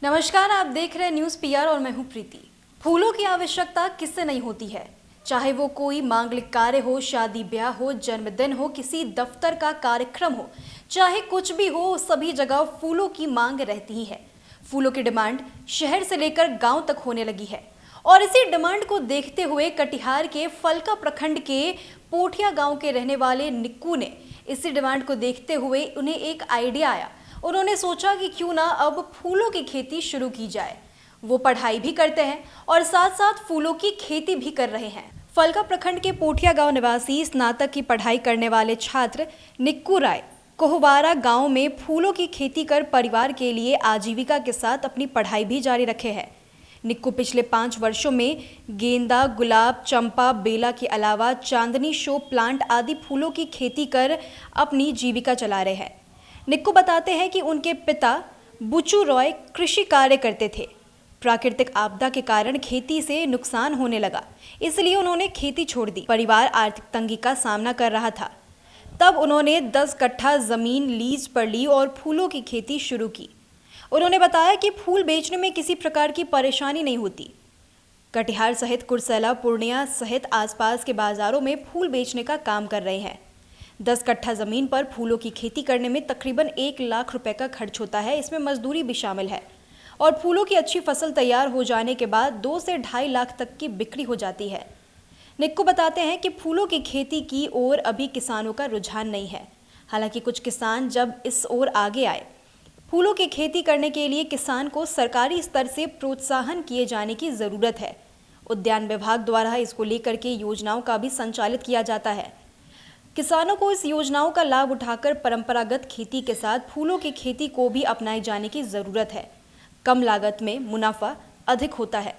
नमस्कार, आप देख रहे हैं न्यूज़ पीआर और मैं हूं प्रीति। फूलों की आवश्यकता किससे नहीं होती है, चाहे वो कोई मांगलिक कार्य हो, शादी ब्याह हो, जन्मदिन हो, किसी दफ्तर का कार्यक्रम हो, चाहे कुछ भी हो, सभी जगह फूलों की मांग रहती ही है। फूलों की डिमांड शहर से लेकर गांव तक होने लगी है और इसी डिमांड को देखते हुए कटिहार के फलका प्रखंड के पोठिया गांव के रहने वाले निक्कू ने इसी डिमांड को देखते हुए उन्हें एक आइडिया आया। उन्होंने सोचा कि क्यों ना अब फूलों की खेती शुरू की जाए। वो पढ़ाई भी करते हैं और साथ साथ फूलों की खेती भी कर रहे हैं। फलका प्रखंड के पोठिया गांव निवासी स्नातक की पढ़ाई करने वाले छात्र निक्कू राय कोहवारा गांव में फूलों की खेती कर परिवार के लिए आजीविका के साथ अपनी पढ़ाई भी जारी रखे हैं। निक्कू पिछले 5 वर्षों में गेंदा, गुलाब, चंपा, बेला के अलावा चांदनी शो प्लांट आदि फूलों की खेती कर अपनी जीविका चला रहे हैं। निक्कू बताते हैं कि उनके पिता बुचू रॉय कृषि कार्य करते थे। प्राकृतिक आपदा के कारण खेती से नुकसान होने लगा, इसलिए उन्होंने खेती छोड़ दी। परिवार आर्थिक तंगी का सामना कर रहा था। तब उन्होंने 10 कट्ठा जमीन लीज पर ली और फूलों की खेती शुरू की। उन्होंने बताया कि फूल बेचने में किसी प्रकार की परेशानी नहीं होती। कटिहार सहित कुर्सेला, पूर्णिया सहित आसपास के बाजारों में फूल बेचने का काम कर रहे हैं। 10 कट्ठा जमीन पर फूलों की खेती करने में तकरीबन 1 लाख रुपए का खर्च होता है। इसमें मजदूरी भी शामिल है और फूलों की अच्छी फसल तैयार हो जाने के बाद 2 से 2.5 लाख तक की बिक्री हो जाती है। निक्कू बताते हैं कि फूलों की खेती की ओर अभी किसानों का रुझान नहीं है। हालांकि कुछ किसान जब इस ओर आगे आए, फूलों की खेती करने के लिए किसान को सरकारी स्तर से प्रोत्साहन किए जाने की ज़रूरत है। उद्यान विभाग द्वारा इसको लेकर के योजनाओं का भी संचालित किया जाता है। किसानों को इस योजनाओं का लाभ उठाकर परंपरागत खेती के साथ फूलों की खेती को भी अपनाए जाने की ज़रूरत है। कम लागत में मुनाफा अधिक होता है।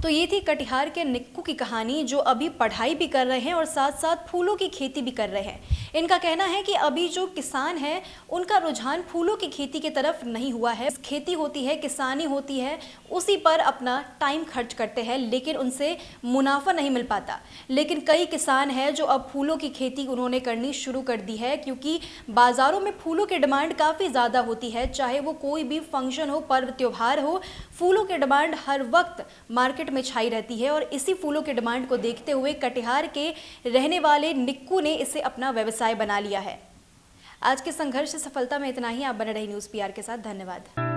तो ये थी कटिहार के निक्कू की कहानी, जो अभी पढ़ाई भी कर रहे हैं और साथ साथ फूलों की खेती भी कर रहे हैं। इनका कहना है कि अभी जो किसान है उनका रुझान फूलों की खेती की तरफ नहीं हुआ है। खेती होती है, किसानी होती है, उसी पर अपना टाइम खर्च करते हैं, लेकिन उनसे मुनाफा नहीं मिल पाता। लेकिन कई किसान हैं जो अब फूलों की खेती उन्होंने करनी शुरू कर दी है, क्योंकि बाज़ारों में फूलों की डिमांड काफ़ी ज़्यादा होती है। चाहे वो कोई भी फंक्शन हो, पर्व त्योहार हो, फूलों की डिमांड हर वक्त मार्केट में छाई रहती है। और इसी फूलों की डिमांड को देखते हुए कटिहार के रहने वाले निक्कू ने इसे अपना व्यवसाय बना लिया है। आज के संघर्ष से सफलता में इतना ही। आप बने रहिए न्यूज़ पीआर के साथ। धन्यवाद।